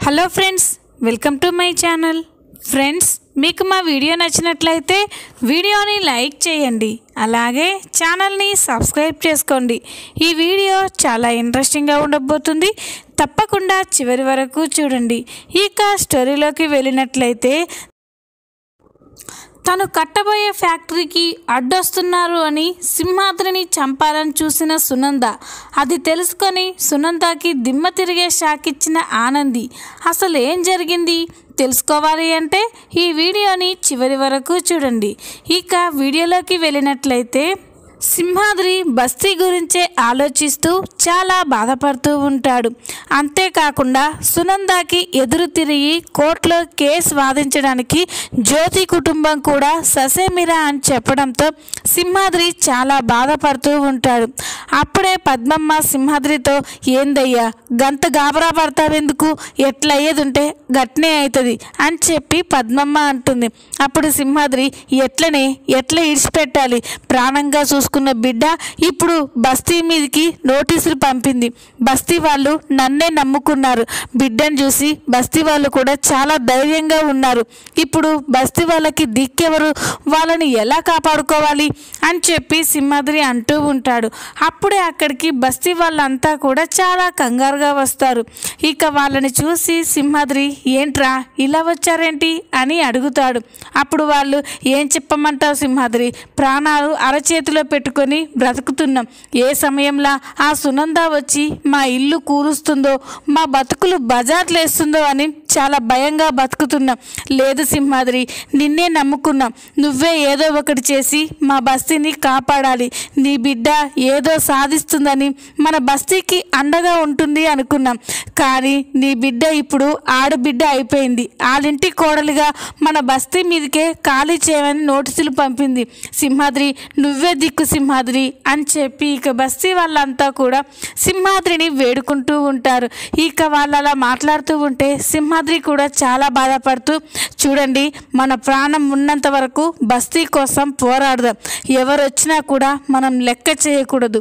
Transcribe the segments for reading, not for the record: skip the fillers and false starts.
Hello friends, welcome to my channel. Friends, మీకు మా video నచ్చినట్లయితే వీడియోని లైక్ చేయండి, అలాగే ఛానల్ని సబ్స్క్రైబ్ చేసుకోండి. ఈ వీడియో చాలా ఇంట్రెస్టింగ్గా ఉండబోతుంది, తప్పకుండా చివరి వరకు చూడండి. ఇక స్టోరీలోకి వెళ్ళినట్లయితే, తను కట్టబోయే ఫ్యాక్టరీకి అడ్డొస్తున్నారు అని సింహాద్రిని చంపాలని చూసిన సునంద, అది తెలుసుకొని సునందకి దిమ్మ తిరిగే షాక్ ఇచ్చిన ఆనంది. అసలు ఏం జరిగింది తెలుసుకోవాలి అంటే ఈ వీడియోని చివరి వరకు చూడండి. ఇక వీడియోలోకి వెళ్ళినట్లయితే, సింహాద్రి బస్తీ గురించే ఆలోచిస్తూ చాలా బాధపడుతూ ఉంటాడు. అంతేకాకుండా సునందకి ఎదురు తిరిగి కోర్టులో కేసు వాదించడానికి జ్యోతి కుటుంబం కూడా ససేమిరా అని చెప్పడంతో సింహాద్రి చాలా బాధపడుతూ ఉంటాడు. అప్పుడే పద్మమ్మ సింహాద్రితో, ఏందయ్యా గంత గాబరా పడతావెందుకు, ఎట్లా అయ్యేది ఉంటే గట్నే అవుతుంది అని చెప్పి పద్మమ్మ అంటుంది. అప్పుడు సింహాద్రి, ఎట్లా ఇడిచిపెట్టాలి, ప్రాణంగా చూసుకున్న బిడ్డ ఇప్పుడు బస్తీ మీదకి నోటీసులు పంపింది. బస్తీ వాళ్ళు నన్నే నమ్ముకున్నారు. బిడ్డను చూసి బస్తీ వాళ్ళు కూడా చాలా ధైర్యంగా ఉన్నారు. ఇప్పుడు బస్తీ వాళ్ళకి దిక్కెవరు, వాళ్ళని ఎలా కాపాడుకోవాలి అని చెప్పి సింహాద్రి అంటూ ఉంటాడు. అప్పుడే అక్కడికి బస్తీ వాళ్ళంతా కూడా చాలా కంగారుగా వస్తారు. ఇక వాళ్ళని చూసి సింహాద్రి, ఏంట్రా ఇలా వచ్చారేంటి అని అడుగుతాడు. అప్పుడు వాళ్ళు, ఏం చెప్పమంటావు సింహాద్రి, ప్రాణాలు అరచేతిలో పెట్టుకొని బ్రతుకుతున్నాం. ఏ సమయంలో ఆ సునంద వచ్చి మా ఇల్లు కూరుస్తుందో, మా బతుకులు బజార్లేస్తుందో అని చాలా భయంగా బతుకుతున్నాం. లేదు సింహాద్రి, నిన్నే నమ్ముకున్నాం. నువ్వే ఏదో ఒకటి చేసి మా బస్తీని కాపాడాలి. నీ బిడ్డ ఏదో సాధిస్తుందని మన బస్తీకి అండగా ఉంటుంది అనుకున్నాం. కానీ నీ బిడ్డ ఇప్పుడు ఆడబిడ్డ అయిపోయింది. వాళ్ళింటి కోడలుగా మన బస్తీ మీదకే ఖాళీ చేయమని నోటీసులు పంపింది. సింహాద్రి, నువ్వే దిక్కు సింహాద్రి అని చెప్పి ఇక బస్తీ వాళ్ళంతా కూడా సింహాద్రిని వేడుకుంటూ ఉంటారు. ఇక వాళ్ళు అలా మాట్లాడుతూ ఉంటే సింహాద్రి కూడా చాలా బాధపడుతూ, చూడండి, మన ప్రాణం ఉన్నంత వరకు బస్తీ కోసం పోరాడదాం. ఎవరు వచ్చినా కూడా మనం లెక్క చేయకూడదు.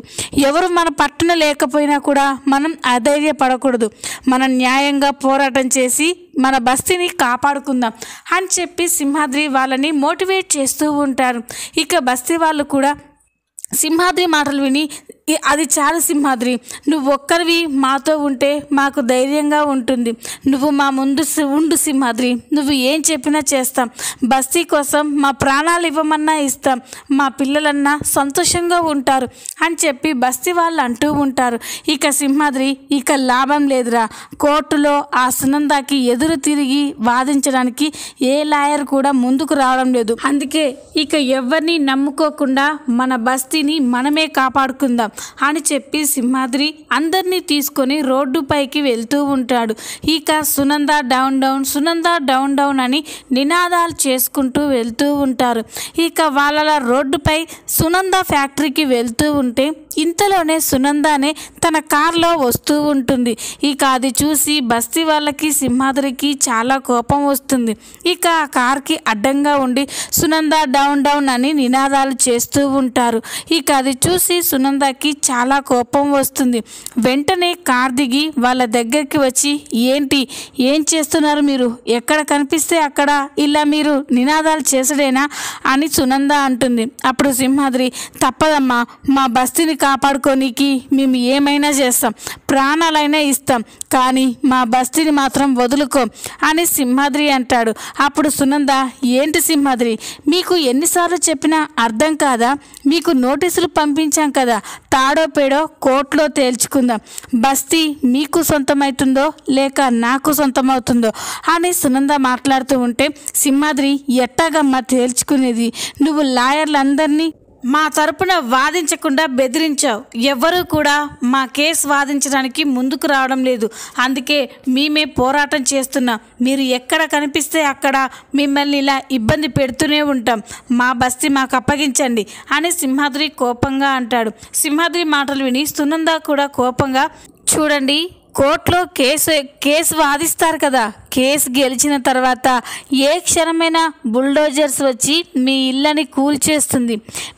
ఎవరు మన పట్టున లేకపోయినా కూడా మనం అధైర్యపడకూడదు. మనం న్యాయంగా పోరాటం చేసి మన బస్తీని కాపాడుకుందాం అని చెప్పి సింహాద్రి వాళ్ళని మోటివేట్ చేస్తూ ఉంటారు. ఇక బస్తీ వాళ్ళు కూడా సింహాద్రి మాటలు విని, అది చాలు సింహాద్రి, నువ్వు ఒక్కరివి మాతో ఉంటే మాకు ధైర్యంగా ఉంటుంది. నువ్వు మా ముందు ఉండు సింహాద్రి, నువ్వు ఏం చెప్పినా చేస్తాం. బస్తీ కోసం మా ప్రాణాలు ఇవ్వమన్నా ఇస్తాం. మా పిల్లలన్నా సంతోషంగా ఉంటారు అని చెప్పి బస్తీ వాళ్ళు అంటూ ఉంటారు. ఇక సింహాద్రి, ఇక లాభం లేదురా, కోర్టులో ఆ సునందకి ఎదురు తిరిగి వాదించడానికి ఏ లాయర్ కూడా ముందుకు రావడం లేదు. అందుకే ఇక ఎవరిని నమ్ముకోకుండా మన బస్తీని మనమే కాపాడుకుందాం అని చెప్పి సింహాద్రి అందరినీ తీసుకొని రోడ్డు పైకి వెళ్తూ ఉంటాడు. ఇక Sunanda down down, Sunanda down down అని నినాదాలు చేసుకుంటూ వెళ్తూ ఉంటారు. ఇక వాళ్ళ రోడ్డుపై సునంద ఫ్యాక్టరీకి వెళ్తూ ఉంటే ఇంతలోనే సునందనే తన కార్లో వస్తూ ఉంటుంది. ఇక అది చూసి బస్తీ వాళ్ళకి సింహాద్రికి చాలా కోపం వస్తుంది. ఇక ఆ కార్కి అడ్డంగా ఉండి సునంద డౌన్ డౌన్ అని నినాదాలు చేస్తూ ఉంటారు. ఇక అది చూసి సునందకి చాలా కోపం వస్తుంది. వెంటనే కార్ దిగి వాళ్ళ దగ్గరికి వచ్చి, ఏం చేస్తున్నారు మీరు, ఎక్కడ కనిపిస్తే అక్కడ ఇలా మీరు నినాదాలు చేసడేనా అని సునంద అంటుంది. అప్పుడు సింహాద్రి, తప్పదమ్మా, మా బస్తీని కాపాడుకోనికి మేము ఏమైనా చేస్తాం, ప్రాణాలైనా ఇస్తాం, కానీ మా బస్తీని మాత్రం వదులుకోం అని సింహాద్రి అంటాడు. అప్పుడు సునంద, ఏంటి సింహాద్రి, మీకు ఎన్నిసార్లు చెప్పినా అర్థం కాదా, మీకు నోటీసులు పంపించాం కదా, తాడో పేడో కోర్టులో తేల్చుకుందాం. బస్తీ మీకు సొంతమవుతుందో లేక నాకు సొంతమవుతుందో అని సునంద మాట్లాడుతూ ఉంటే, సింహాద్రి, ఎట్టాగమ్మా తేల్చుకునేది, నువ్వు లాయర్లందరినీ మా తరపున వాదించకుండా బెదిరించావు. ఎవరు కూడా మా కేసు వాదించడానికి ముందుకు రావడం లేదు. అందుకే మేమే పోరాటం చేస్తున్నాం. మీరు ఎక్కడ కనిపిస్తే అక్కడ మిమ్మల్ని ఇలా ఇబ్బంది పెడుతూనే ఉంటాం. మా బస్తీ మాకు అప్పగించండి అని సింహాద్రి కోపంగా అంటాడు. సింహాద్రి మాటలు విని సునంద కూడా కోపంగా, చూడండి, కోర్టులో కేసు వాదిస్తారు కదా. కేసు గెలిచిన తర్వాత ఏ క్షణమైనా బుల్డోజర్స్ వచ్చి మీ ఇళ్ళని కూల్చేస్తుంది,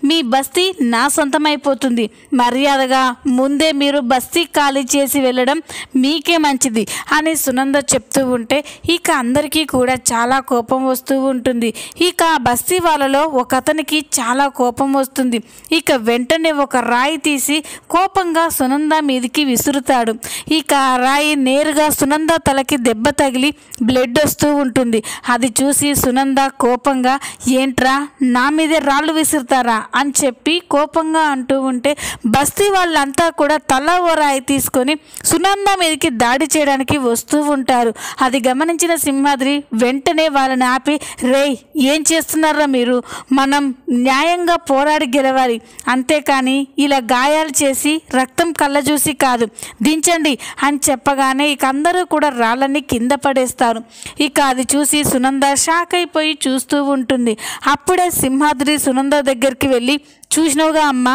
మీ బస్తీ నా సొంతమైపోతుంది. మర్యాదగా ముందే మీరు బస్తీ ఖాళీ చేసి వెళ్ళడం మీకే మంచిది అని సునంద చెప్తూ ఉంటే ఇక అందరికీ కూడా చాలా కోపం వస్తూ ఉంటుంది. ఇక ఆ బస్తీ వాళ్ళలో ఒక అతనికి చాలా కోపం వస్తుంది. ఇక వెంటనే ఒక రాయి తీసి కోపంగా సునంద మీదికి విసురుతాడు. ఇక ఆ రాయి నేరుగా సునంద తలకి దెబ్బ తగిలి బ్లడ్ వస్తూ ఉంటుంది. అది చూసి సునంద కోపంగా, ఏంట్రా నా మీదే రాళ్ళు విసురుతారా అని చెప్పి కోపంగా అంటూ ఉంటే బస్తీ వాళ్ళంతా కూడా తల ఓ రాయి తీసుకొని సునంద మీదకి దాడి చేయడానికి వస్తూ ఉంటారు. అది గమనించిన సింహాద్రి వెంటనే వాళ్ళని ఆపి, రేయ్ ఏం చేస్తున్నారా మీరు? మనం న్యాయంగా పోరాడి గెలవాలి, అంతేకాని ఇలా గాయాలు చేసి రక్తం కళ్ళజూసి కాదు, దించండి అని చెప్పగానే ఇక అందరూ కూడా రాళ్ళని కింద పడేస్తారు. ఇక అది చూసి సునంద షాక్ అయిపోయి చూస్తూ ఉంటుంది. అప్పుడే సింహాద్రి సునంద దగ్గరికి వెళ్ళి, చూసినావుగా అమ్మ,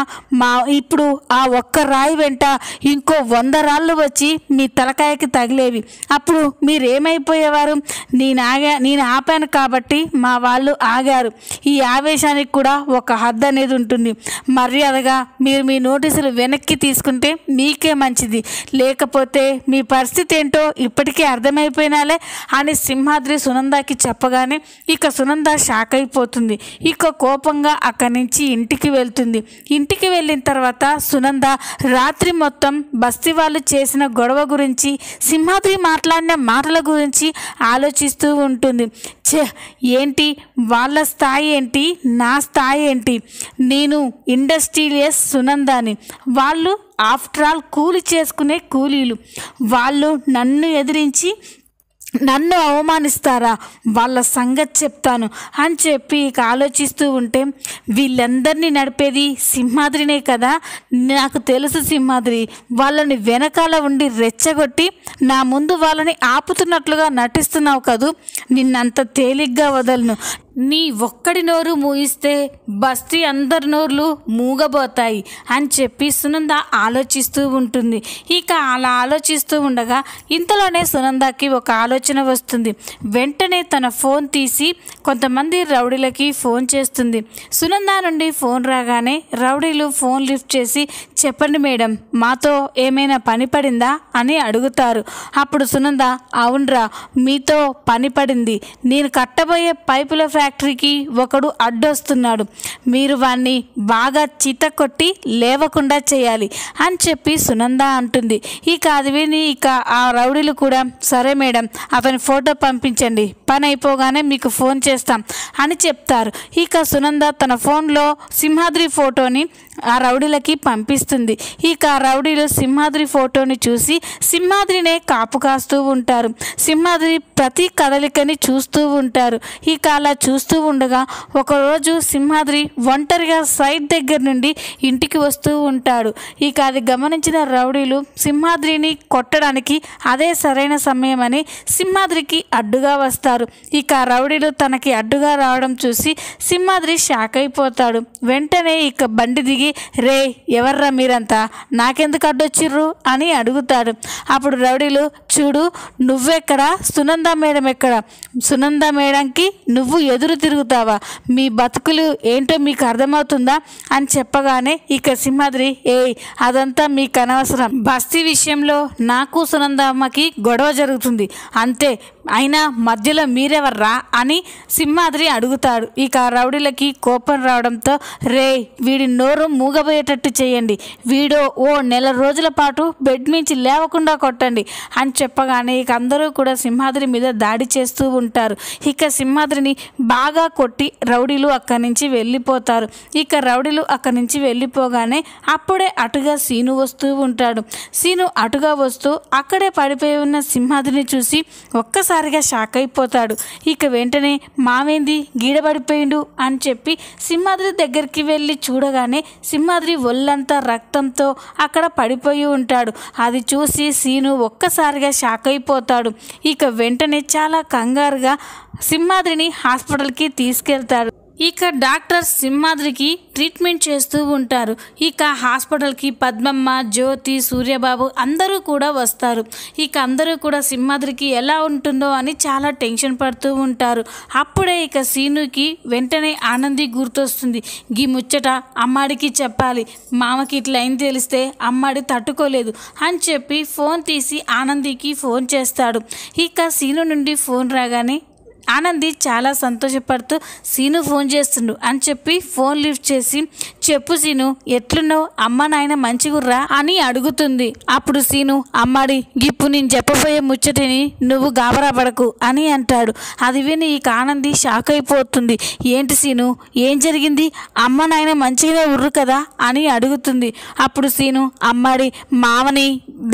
ఇప్పుడు ఆ ఒక్క రాయి వెంట ఇంకో 100 రాళ్ళు వచ్చి మీ తలకాయకి తగిలేవి, అప్పుడు మీరేమైపోయేవారు? నేను ఆపాను కాబట్టి మా వాళ్ళు ఆగారు. ఈ ఆవేశానికి కూడా ఒక హద్దు అనేది ఉంటుంది. మర్యాదగా మీరు మీ నోటీసులు వెనక్కి తీసుకుంటే మీకే మంచిది, లేకపోతే మీ పరిస్థితి ఏంటో ఇప్పటికే అర్థమైపోయినాలే అని సింహాద్రి సునందకి చెప్పగానే ఇక సునంద షాక్ అయిపోతుంది. ఇక కోపంగా అక్కడి నుంచి ఇంటికి వెళ్తుంది. ఇంటికి వెళ్ళిన తర్వాత సునంద రాత్రి మొత్తం బస్తీ వాళ్ళు చేసిన గొడవ గురించి, సింహాద్రి మాట్లాడిన మాటల గురించి ఆలోచిస్తూ ఉంటుంది. ఏంటి వాళ్ళ స్థాయి ఏంటి, నా స్థాయి ఏంటి? నేను ఇండస్ట్రియలియస్ సునందాని, వాళ్ళు ఆఫ్టర్ ఆల్ కూలి చేసుకునే కూలీలు. వాళ్ళు నన్ను ఎదిరించి నన్ను అవమానిస్తారా? వాళ్ళ సంగతి చెప్తాను అని చెప్పి ఇక ఆలోచిస్తూ ఉంటే వీళ్ళందరినీ నడిపేది సింహాద్రినే కదా, నాకు తెలుసు సింహాద్రి, వాళ్ళని వెనకాల ఉండి రెచ్చగొట్టి నా ముందు వాళ్ళని ఆపుతున్నట్లుగా నటిస్తున్నావు కదూ, నిన్నంత తేలిగ్గా వదలను. నీ ఒక్కడి నోరు మూయిస్తే బస్తీ అందరి నోర్లు మూగబోతాయి అని చెప్పి సునంద ఆలోచిస్తూ ఉంటుంది. ఇక అలా ఆలోచిస్తూ ఉండగా ఇంతలోనే సునందకి ఒక ఆలోచన వస్తుంది. వెంటనే తన ఫోన్ తీసి కొంతమంది రౌడీలకి ఫోన్ చేస్తుంది. సునంద నుండి ఫోన్ రాగానే రౌడీలు ఫోన్ లిఫ్ట్ చేసి, చెప్పండి మేడం, మాతో ఏమైనా పని పడిందా అని అడుగుతారు. అప్పుడు సునంద, అవునరా, మీతో పని పడింది. నేను కట్టబోయే పైపుల ఫ్యాక్టరీకి ఒకడు అడ్డొస్తున్నాడు, మీరు వాణ్ణి బాగా చిత కొట్టి లేవకుండా చేయాలి అని చెప్పి సునంద అంటుంది. ఇక అది విని ఇక ఆ రౌడీలు కూడా, సరే మేడం, అతని ఫోటో పంపించండి, పని అయిపోగానే మీకు ఫోన్ చేస్తాం అని చెప్తారు. ఇక సునంద తన ఫోన్లో సింహాద్రి ఫోటోని ఆ రౌడీలకి పంపిస్తుంది. ఇక ఆ రౌడీలు సింహాద్రి ఫోటోని చూసి సింహాద్రినే కాపు కాస్తూ ఉంటారు. సింహాద్రి ప్రతి కదలికని చూస్తూ ఉంటారు. ఇక అలా చూస్తూ ఉండగా ఒకరోజు సింహాద్రి ఒంటరిగా సైట్ దగ్గర నుండి ఇంటికి వస్తూ ఉంటాడు. ఇక అది గమనించిన రౌడీలు సింహాద్రిని కొట్టడానికి అదే సరైన సమయం అని సింహాద్రికి అడ్డుగా వస్తారు. ఇక రౌడీలు తనకి అడ్డుగా రావడం చూసి సింహాద్రి షాక్ అయిపోతాడు. వెంటనే ఇక బండి దిగి, రే ఎవర్రా మీరంతా, నాకెందుకు అడ్డొచ్చిర్రు అని అడుగుతాడు. అప్పుడు రౌడీలు, చూడు నువ్వెక్కడా, సునంద మేడం ఎక్కడ? సునంద మేడంకి నువ్వు ఎదురు తిరుగుతావా? మీ బతుకులు ఏంటో మీకు అర్థమవుతుందా అని చెప్పగానే ఇక సింహాద్రి, అదంతా మీకు అనవసరం, బస్తీ విషయంలో నాకు సునందమ్మకి గొడవ జరుగుతుంది అంతే, అయినా మధ్యలో మీరెవర్రా అని సింహాద్రి అడుగుతాడు. ఇక రౌడీలకి కోపం రావడంతో, రే వీడి నోరు మూగబోయేటట్టు చేయండి, వీడో ఓ 1 రోజుల పాటు బెడ్ నుంచి లేవకుండా కొట్టండి అని చెప్పగానే ఇక అందరూ కూడా సింహాద్రి మీద దాడి చేస్తూ ఉంటారు. ఇక సింహాద్రిని బాగా కొట్టి రౌడీలు అక్కడి నుంచి వెళ్ళిపోతారు. ఇక రౌడీలు అక్కడి నుంచి వెళ్ళిపోగానే అప్పుడే అటుగా సీను వస్తూ ఉంటాడు. సీను అటుగా వస్తూ అక్కడే పడిపోయి ఉన్న సింహాద్రిని చూసి ఒక్కసారిగా షాక్ అయిపోతాడు. ఇక వెంటనే మావేంది గీడబడిపోయిండు అని చెప్పి సింహాద్రి దగ్గరికి వెళ్ళి చూడగానే సింహాద్రి ఒళ్ళంతా రక్తంతో అక్కడ పడిపోయి ఉంటాడు. అది చూసి సీను ఒక్కసారిగా షాక్ అయిపోతాడు. ఇక వెంటనే చాలా కంగారుగా సింహాద్రిని హాస్పిటల్కి తీసుకెళ్తాడు. ఇక డాక్టర్ సింహాద్రికి ట్రీట్మెంట్ చేస్తూ ఉంటారు. ఇక హాస్పిటల్కి పద్మమ్మ, జ్యోతి, సూర్యబాబు అందరూ కూడా వస్తారు. ఇక అందరూ కూడా సింహాద్రికి ఎలా ఉంటుందో అని చాలా టెన్షన్ పడుతూ ఉంటారు. అప్పుడే ఇక సీనుకి వెంటనే ఆనంది గుర్తొస్తుంది. గీ ముచ్చట అమ్మాడికి చెప్పాలి, మామకి ఇట్లా అయిన తెలిస్తే అమ్మాడి తట్టుకోలేదు అని చెప్పి ఫోన్ తీసి ఆనందికి ఫోన్ చేస్తాడు. ఇక సీను నుండి ఫోన్ రాగానే ఆనంది చాలా సంతోషపడుతూ సీను ఫోన్ చేస్తుండు అని చెప్పి ఫోన్ లిఫ్ట్ చేసి, చెప్పు సీను, ఎట్లున్నావు, అమ్మ నాయన మంచిగుర్రా అని అడుగుతుంది. అప్పుడు సీను, అమ్మాడి గిప్పు నేను చెప్పబోయే ముచ్చటిని నువ్వు గాబరా పడకు అని అంటాడు. అది విని ఇక ఆనంది షాక్ అయిపోతుంది. ఏంటి సీను, ఏం జరిగింది, అమ్మ నాయన మంచిగానే ఉర్రు కదా అని అడుగుతుంది. అప్పుడు సీను, అమ్మాడి మామని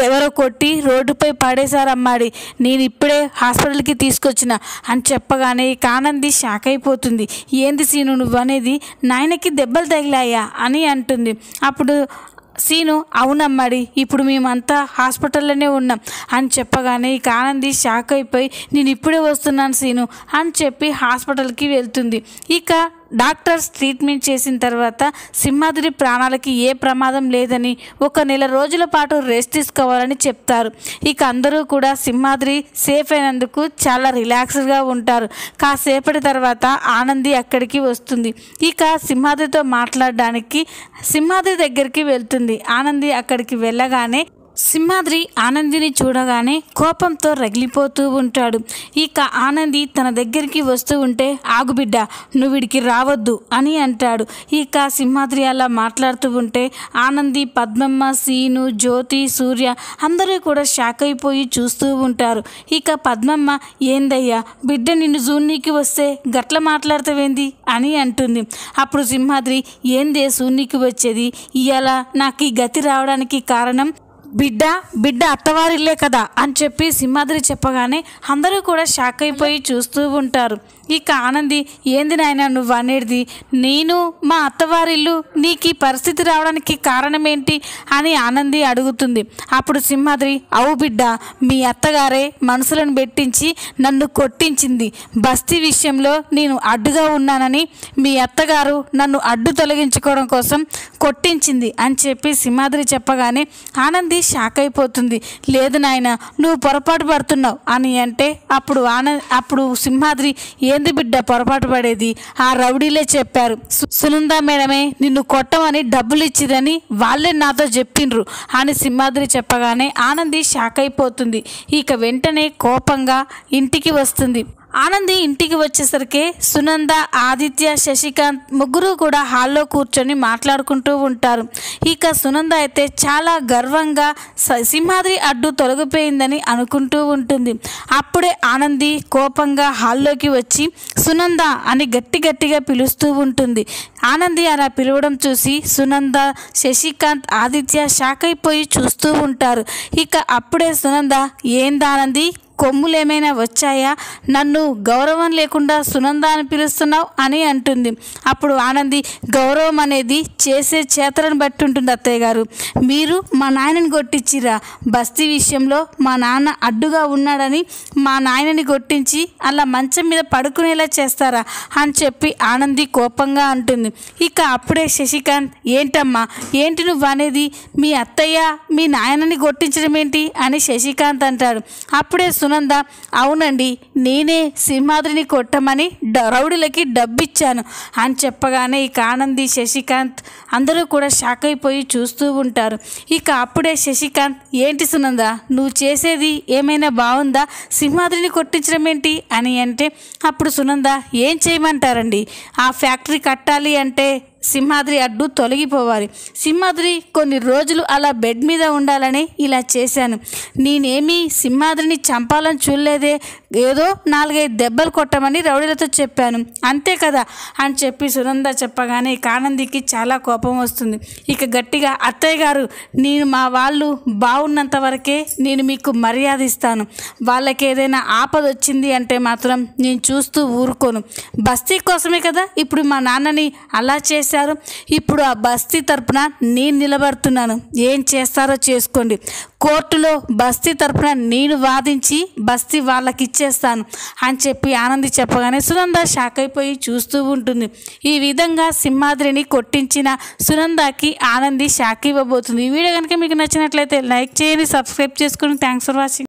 ఎవరో కొట్టి రోడ్డుపై పడేశారు అమ్మాడి, నేను ఇప్పుడే హాస్పిటల్కి తీసుకొచ్చిన అని చెప్పగానే ఇక ఆనంది షాక్ అయిపోతుంది. ఏంది సీను నువ్వు అనేది, నాయనకి దెబ్బలు తగిలాయా అని అంటుంది. అప్పుడు సీను, అవునమ్మాడి, ఇప్పుడు మేమంతా హాస్పిటల్లోనే ఉన్నాం అని చెప్పగానే ఇక ఆనంది షాక్ అయిపోయి, నేను ఇప్పుడే వస్తున్నాను సీను అని చెప్పి హాస్పిటల్కి వెళ్తుంది. ఇక డాక్టర్స్ ట్రీట్మెంట్ చేసిన తర్వాత సింహాద్రి ప్రాణాలకి ఏ ప్రమాదం లేదని 1 నెల రోజుల పాటు రెస్ట్ తీసుకోవాలని చెప్తారు. ఇక అందరూ కూడా సింహాద్రి సేఫ్ అయినందుకు చాలా రిలాక్స్డ్గా ఉంటారు. కాసేపటి తర్వాత ఆనంది అక్కడికి వస్తుంది. ఇక సింహాద్రితో మాట్లాడడానికి సింహాద్రి దగ్గరికి వెళ్తుంది. ఆనంది అక్కడికి వెళ్ళగానే సింహాద్రి ఆనందిని చూడగానే కోపంతో రగిలిపోతూ ఉంటాడు. ఇక ఆనంది తన దగ్గరికి వస్తూ ఉంటే, ఆగు బిడ్డ, నువ్వు వీడికి రావద్దు అని అంటాడు. ఇక సింహాద్రి అలా మాట్లాడుతూ ఉంటే ఆనంది, పద్మమ్మ, సీను, జ్యోతి, సూర్య అందరూ కూడా షాక్ అయిపోయి చూస్తూ ఉంటారు. ఇక పద్మమ్మ, ఏందయ్యా బిడ్డ నిన్ను జూన్నీకి వస్తే గట్ల మాట్లాడతావేంది అని అంటుంది. అప్పుడు సింహాద్రి, ఏందే సూన్నీకి వచ్చేది, ఇవాళ నాకు ఈ గతి రావడానికి కారణం బిడ్డ అత్తవారిల్లే కదా అని చెప్పి సింహాద్రి చెప్పగానే అందరూ కూడా షాక్ అయిపోయి చూస్తూ ఉంటారు. ఇక ఆనంది, ఏంది నాయన నువ్వు అనేది, నేను మా అత్తవారిల్లు నీకు ఈ పరిస్థితి రావడానికి కారణం ఏంటి అని ఆనంది అడుగుతుంది. అప్పుడు సింహాద్రి, అవు బిడ్డ, మీ అత్తగారే మనసులను పెట్టించి నన్ను కొట్టించింది. బస్తీ విషయంలో నేను అడ్డుగా ఉన్నానని మీ అత్తగారు నన్ను అడ్డు తొలగించుకోవడం కోసం కొట్టించింది అని చెప్పి సింహాద్రి చెప్పగానే ఆనంది షాక్ అయిపోతుంది. లేదు నాయన, నువ్వు పొరపాటు పడుతున్నావు అని అంటే అప్పుడు సింహాద్రి, ఏంది బిడ్డ పొరపాటు పడేది, ఆ రౌడీలే చెప్పారు, సునంద మేడమే నిన్ను కొట్టమని డబ్బులు ఇచ్చిదని వాళ్ళే నాతో చెప్పిండ్రు అని సింహాద్రి చెప్పగానే ఆనంది షాక్ అయిపోతుంది. ఇక వెంటనే కోపంగా ఇంటికి వస్తుంది. ఆనంది ఇంటికి వచ్చేసరికి సునంద, ఆదిత్య, శశికాంత్ ముగ్గురు కూడా హాల్లో కూర్చొని మాట్లాడుకుంటూ ఉంటారు. ఇక సునంద అయితే చాలా గర్వంగా సింహాద్రి అడ్డు తొలగిపోయిందని అనుకుంటూ ఉంటుంది. అప్పుడే ఆనంది కోపంగా హాల్లోకి వచ్చి సునంద అని గట్టిగా పిలుస్తూ ఉంటుంది. ఆనంది అలా పిలవడం చూసి సునంద, శశికాంత్, ఆదిత్య షాక్ అయిపోయి చూస్తూ ఉంటారు. ఇక అప్పుడే సునంద, ఏందానంది కొమ్ములేమైనా వచ్చాయా, నన్ను గౌరవం లేకుండా సునంద అని పిలుస్తున్నావు అని అంటుంది. అప్పుడు ఆనంది, గౌరవం అనేది చేసే చేతలను బట్టి ఉంటుంది అత్తయ్య గారు, మీరు మా నాయనని కొట్టించిరా, బస్తీ విషయంలో మా నాన్న అడ్డుగా ఉన్నాడని మా నాయనని కొట్టించి అలా మంచం మీద పడుకునేలా చేస్తారా అని చెప్పి ఆనంది కోపంగా అంటుంది. ఇక అప్పుడే శశికాంత్, ఏంటమ్మా ఏంటి నువ్వు అనేది, మీ అత్తయ్య మీ నాయనని కొట్టించడం ఏంటి అని శశికాంత్ అంటాడు. అప్పుడే సునంద, అవునండి, నేనే సింహాద్రిని కొట్టమని రౌడీలకి డబ్బిచ్చాను అని చెప్పగానే ఇక ఆనంది, శశికాంత్ అందరూ కూడా షాక్ అయిపోయి చూస్తూ ఉంటారు. ఇక అప్పుడే శశికాంత్, ఏంటి సునంద నువ్వు చేసేది ఏమైనా బాగుందా, సింహాద్రిని కొట్టించడం ఏంటి అని అంటే అప్పుడు సునంద, ఏం చేయమంటారండి, ఆ ఫ్యాక్టరీ కట్టాలి అంటే సింహాద్రి అడ్డు తొలగిపోవాలి, సింహాద్రి కొన్ని రోజులు అలా బెడ్ మీద ఉండాలని ఇలా చేశాను, నేనేమీ సింహాద్రిని చంపాలని చూడలేదే, ఏదో 4-5 దెబ్బలు కొట్టమని రౌడీలతో చెప్పాను అంతే కదా అని చెప్పి సునంద చెప్పగానే ఇక ఆనందికి చాలా కోపం వస్తుంది. ఇక గట్టిగా, అత్తయ్య గారు, నేను మా వాళ్ళు బాగున్నంత వరకే నేను మీకు మర్యాద ఇస్తాను, వాళ్ళకి ఏదైనా ఆపద వచ్చింది అంటే మాత్రం నేను చూస్తూ ఊరుకోను, బస్తీ కోసమే కదా ఇప్పుడు మా నాన్నని అలా చేశారు, ఇప్పుడు ఆ బస్తీ తరపున నేను నిలబడుతున్నాను, ఏం చేస్తారో చేసుకోండి, కోర్టులో బస్తీ తరపున నేను వాదించి బస్తీ వాళ్ళకి ఇచ్చేస్తాను అని చెప్పి ఆనంది చెప్పగానే సునంద షాక్ అయిపోయి చూస్తూ ఉంటుంది. ఈ విధంగా సింహాద్రిని కొట్టించిన సునందకి ఆనంది షాక్ ఇవ్వబోతుంది. ఈ వీడియో కనుక మీకు నచ్చినట్లయితే లైక్ చేయండి, సబ్స్క్రైబ్ చేసుకోండి. Thanks for watching.